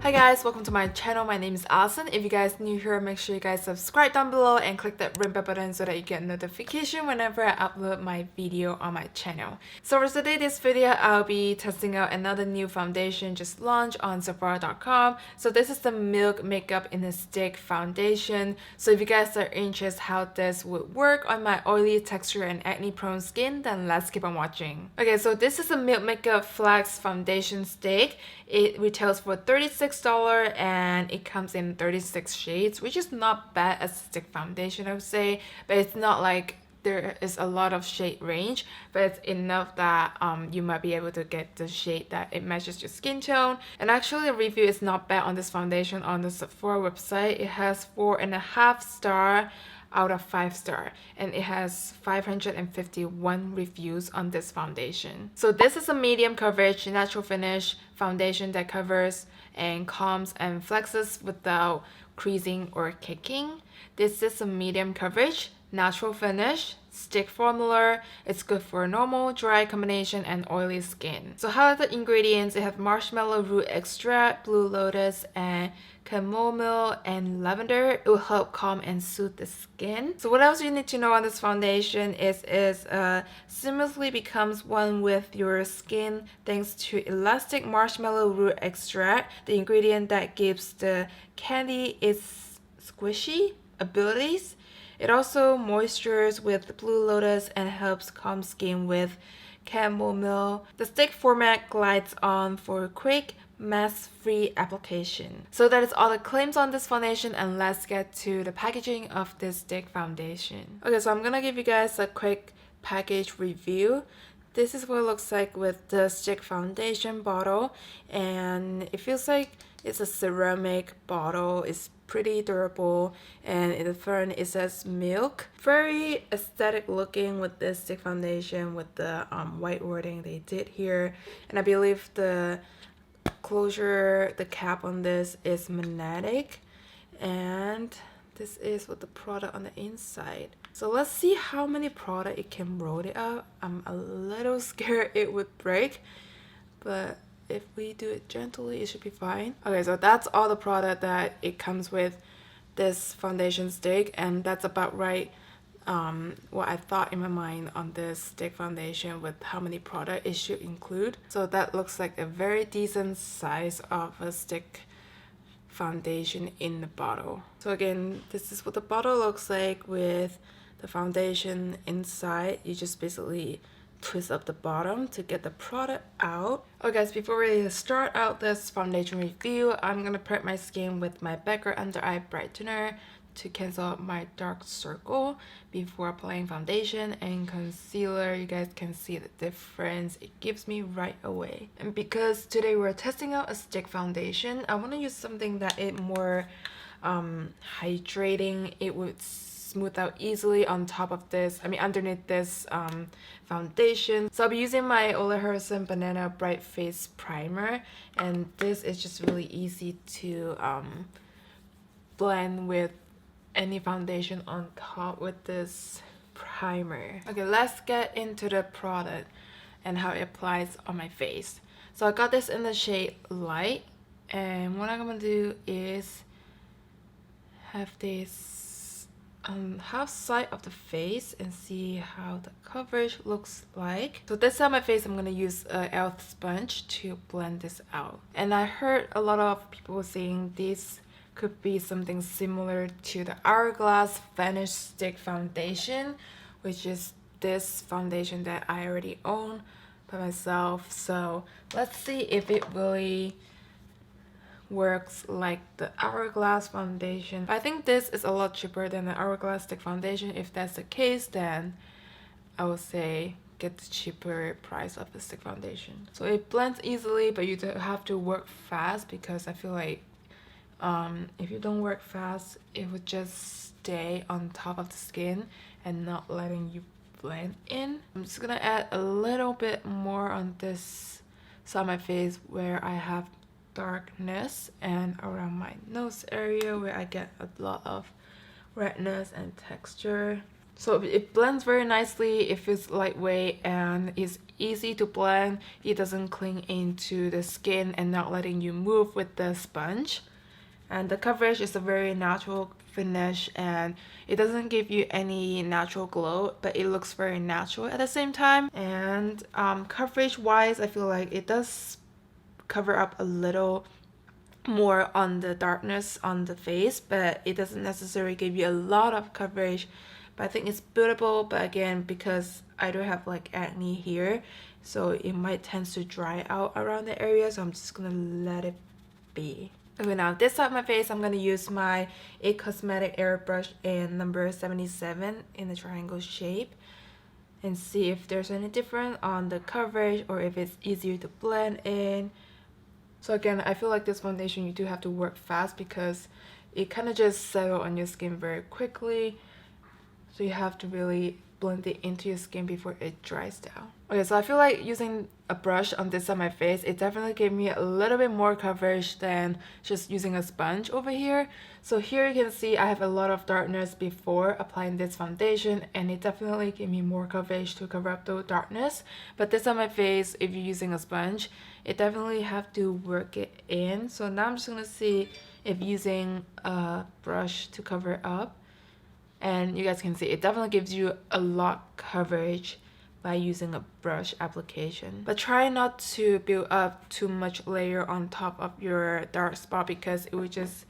Hi guys, welcome to my channel. My name is Alison. If you guys new here, make sure you guys subscribe down below and click that ring bell button so that you get notification whenever I upload my video on my channel. So for today's video, I'll be testing out another new foundation just launched on Sephora.com. So this is the Milk Makeup in a Stick foundation. So if you guys are interested how this would work on my oily texture and acne prone skin, then let's keep on watching. Okay, so this is a Milk Makeup Flex foundation stick. It retails for $36 and it comes in 36 shades, which is not bad as a stick foundation, I would say, but it's not like there is a lot of shade range, but it's enough that you might be able to get the shade that it matches your skin tone. And actually the review is not bad on this foundation on the Sephora website. It has 4.5 star out of 5 star, and it has 551 reviews on this foundation. So this is a medium coverage natural finish foundation that covers and calms and flexes without creasing or caking. This is a medium coverage natural finish stick formula. It's good for normal, dry combination, and oily skin. So how are the ingredients? It have marshmallow root extract, blue lotus, and chamomile and lavender. It will help calm and soothe the skin. So what else you need to know on this foundation is seamlessly becomes one with your skin thanks to elastic marshmallow root extract. The ingredient that gives the candy its squishy abilities. It also moistures with blue lotus and helps calm skin with chamomile. The stick format glides on for quick, mess-free application. So that is all the claims on this foundation, and let's get to the packaging of this stick foundation. Okay, so I'm gonna give you guys a quick package review. This is what it looks like with the stick foundation bottle, and it feels like it's a ceramic bottle. It's pretty durable, and in the front it says milk. Very aesthetic looking with this stick foundation with the white wording they did here, and I believe the closure, the cap on this is magnetic, and this is what the product on the inside. So let's see how many product it can roll it up. I'm a little scared it would break, but if we do it gently, it should be fine. Okay, so that's all the product that it comes with this foundation stick, and that's about right what I thought in my mind on this stick foundation with how many product it should include. So that looks like a very decent size of a stick foundation in the bottle. So again, this is what the bottle looks like with the foundation inside. You just basically twist up the bottom to get the product out. Okay guys, before we start out this foundation review, I'm gonna prep my skin with my Becca Under Eye Brightener to cancel out my dark circle before applying foundation and concealer. You guys can see the difference it gives me right away. And because today we're testing out a stick foundation, I want to use something that is more hydrating. It would smooth out easily on top of this, underneath this foundation. So I'll be using my Ole Harrison Banana Bright Face Primer, and this is just really easy to blend with any foundation on top with this primer. Okay, let's get into the product and how it applies on my face. So I got this in the shade Light, and what I'm gonna do is have this half side of the face and see how the coverage looks like. So this side of my face, I'm gonna use a e.l.f. sponge to blend this out. And I heard a lot of people saying this could be something similar to the Hourglass Vanish Stick Foundation, which is this foundation that I already own by myself. So let's see if it really works like the Hourglass foundation. I think this is a lot cheaper than the Hourglass stick foundation. If that's the case, then I would say get the cheaper price of the stick foundation. So it blends easily, but you have to work fast, because I feel like if you don't work fast, it would just stay on top of the skin and not letting you blend in. I'm just gonna add a little bit more on this side of my face where I have darkness, and around my nose area where I get a lot of redness and texture. So it blends very nicely, it feels lightweight, and it's easy to blend. It doesn't cling into the skin and not letting you move with the sponge. And the coverage is a very natural finish, and it doesn't give you any natural glow, but it looks very natural at the same time. And coverage wise, I feel like it does cover up a little more on the darkness on the face, but it doesn't necessarily give you a lot of coverage. But I think it's buildable, but again, because I don't have like acne here, so it might tend to dry out around the area, so I'm just gonna let it be. Okay, now this side of my face, I'm gonna use my It Cosmetic airbrush in number 77 in the triangle shape and see if there's any difference on the coverage or if it's easier to blend in. So again, I feel like this foundation you do have to work fast because it kind of just settles on your skin very quickly. So you have to really blend it into your skin before it dries down. Okay, so I feel like using a brush on this side of my face, it definitely gave me a little bit more coverage than just using a sponge over here. So here you can see I have a lot of darkness before applying this foundation, and it definitely gave me more coverage to cover up the darkness. But this side of my face, if you're using a sponge, it definitely have to work it in. So now I'm just gonna see if using a brush to cover up, and you guys can see it definitely gives you a lot coverage by using a brush application. But try not to build up too much layer on top of your dark spot because it would just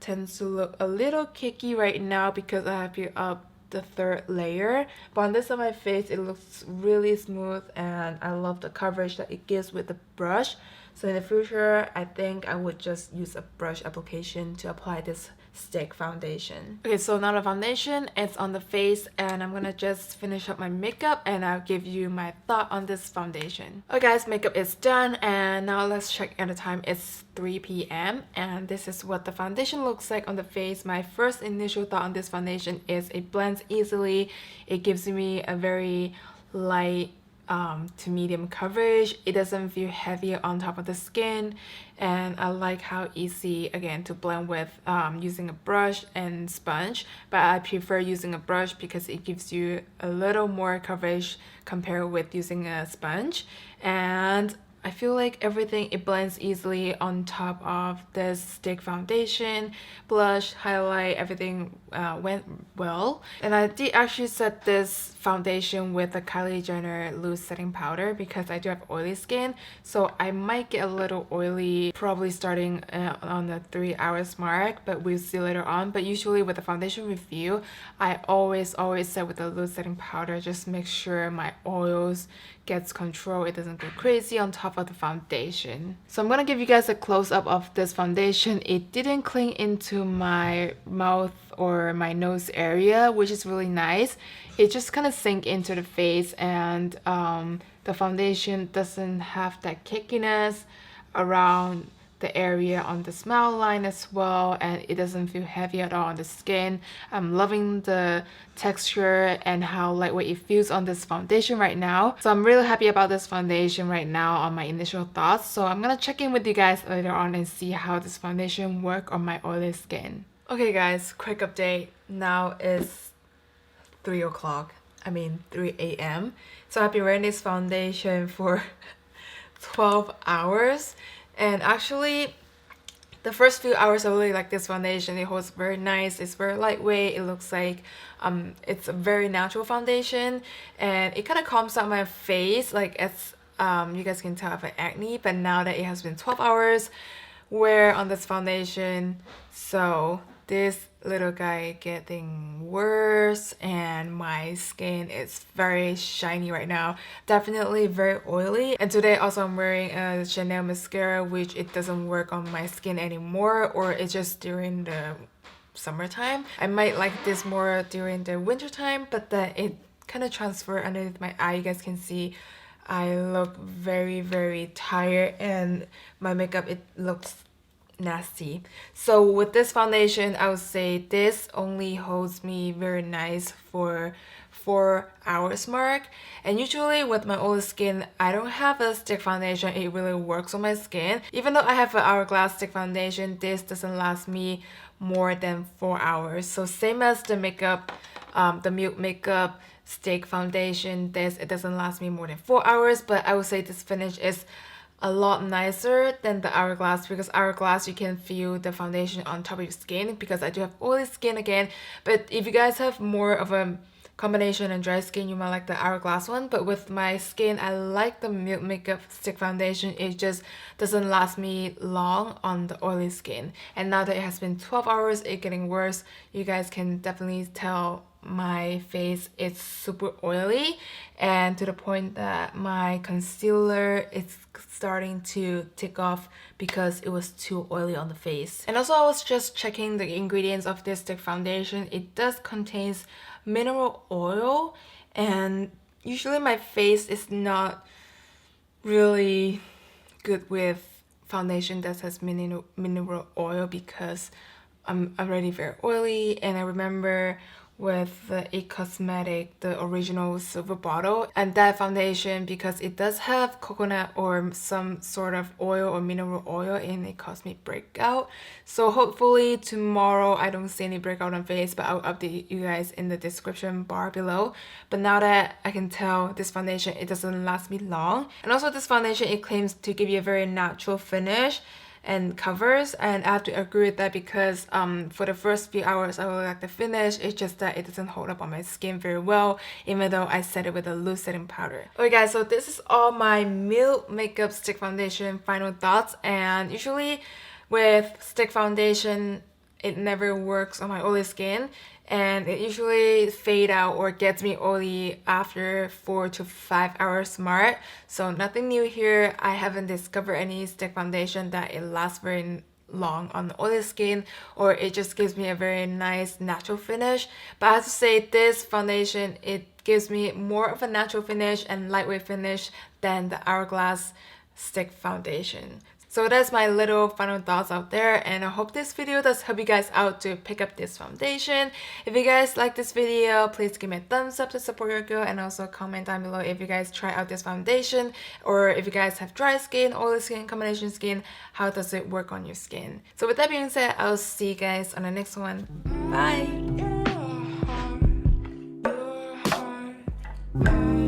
tend to look a little cakey right now because I have built up the third layer. But on this side of my face, it looks really smooth, and I love the coverage that it gives with the brush. So in the future, I think I would just use a brush application to apply this stick foundation. Okay, so now the foundation is on the face, and I'm gonna just finish up my makeup and I'll give you my thought on this foundation. Okay guys, makeup is done, and now let's check at the time. It's 3 p.m. and this is what the foundation looks like on the face. My first initial thought on this foundation is it blends easily. It gives me a very light to medium coverage. It doesn't feel heavy on top of the skin, and I like how easy again to blend with using a brush and sponge, but I prefer using a brush because it gives you a little more coverage compared with using a sponge. And I feel like everything, it blends easily on top of this stick foundation, blush, highlight, everything went well. And I did actually set this foundation with a Kylie Jenner loose setting powder because I do have oily skin, so I might get a little oily probably starting on the 3 hours mark, but we'll see later on. But usually with the foundation review, I always set with the loose setting powder, just make sure my oils gets control, it doesn't go crazy on top of the foundation. So I'm gonna give you guys a close-up of this foundation. It didn't cling into my mouth or my nose area, which is really nice. It just kind of sink into the face, and the foundation doesn't have that cakeiness around the area on the smile line as well, and it doesn't feel heavy at all on the skin. I'm loving the texture and how lightweight it feels on this foundation right now. So I'm really happy about this foundation right now on my initial thoughts. So I'm gonna check in with you guys later on and see how this foundation works on my oily skin. Okay guys, quick update. Now it's 3 o'clock. I mean 3 a.m. So I've been wearing this foundation for 12 hours. And actually, the first few hours I really like this foundation. It holds very nice, it's very lightweight, it looks like it's a very natural foundation, and it kind of calms down my face, like as you guys can tell I have acne. But now that it has been 12 hours wear on this foundation, so this little guy getting worse, and my skin is very shiny right now, definitely very oily. And today also I'm wearing a Chanel mascara, which it doesn't work on my skin anymore, or it's just during the summertime. I might like this more during the winter time, but then it kind of transfer underneath my eye. You guys can see I look very tired, and my makeup, it looks nasty. So with this foundation, I would say this only holds me very nice for 4 hours mark. And usually with my oily skin, I don't have a stick foundation. It really works on my skin. Even though I have an hourglass stick foundation, this doesn't last me more than 4 hours. So same as the makeup the Milk Makeup Stick Foundation. It doesn't last me more than 4 hours, but I would say this finish is a lot nicer than the Hourglass, because Hourglass you can feel the foundation on top of your skin, because I do have oily skin again. But if you guys have more of a combination and dry skin, you might like the Hourglass one. But with my skin, I like the Milk Makeup Stick Foundation. It just doesn't last me long on the oily skin. And now that it has been 12 hours, it's getting worse. You guys can definitely tell my face is super oily, and to the point that my concealer is starting to take off because it was too oily on the face. And also, I was just checking the ingredients of this stick foundation. It does contains mineral oil, and usually my face is not really good with foundation that has mineral oil because I'm already very oily. And I remember with the It Cosmetic, the original silver bottle, and that foundation, because it does have coconut or some sort of oil or mineral oil, and it caused me breakout. So hopefully tomorrow I don't see any breakout on face, but I'll update you guys in the description bar below. But now that I can tell this foundation, it doesn't last me long. And also this foundation, it claims to give you a very natural finish and covers, and I have to agree with that, because for the first few hours I really like the finish. It's just that it doesn't hold up on my skin very well, even though I set it with a loose setting powder. Okay guys, so this is all my Milk Makeup Stick Foundation final thoughts. And usually with stick foundation, it never works on my oily skin, and it usually fade out or gets me oily after 4 to 5 hours mark. So nothing new here. I haven't discovered any stick foundation that it lasts very long on the oily skin, or it just gives me a very nice natural finish. But I have to say, this foundation, it gives me more of a natural finish and lightweight finish than the Hourglass stick foundation. So that's my little final thoughts out there, and I hope this video does help you guys out to pick up this foundation. If you guys like this video, please give me a thumbs up to support your girl, and also comment down below if you guys try out this foundation, or if you guys have dry skin, oily skin, combination skin, how does it work on your skin. So with that being said, I'll see you guys on the next one. Bye!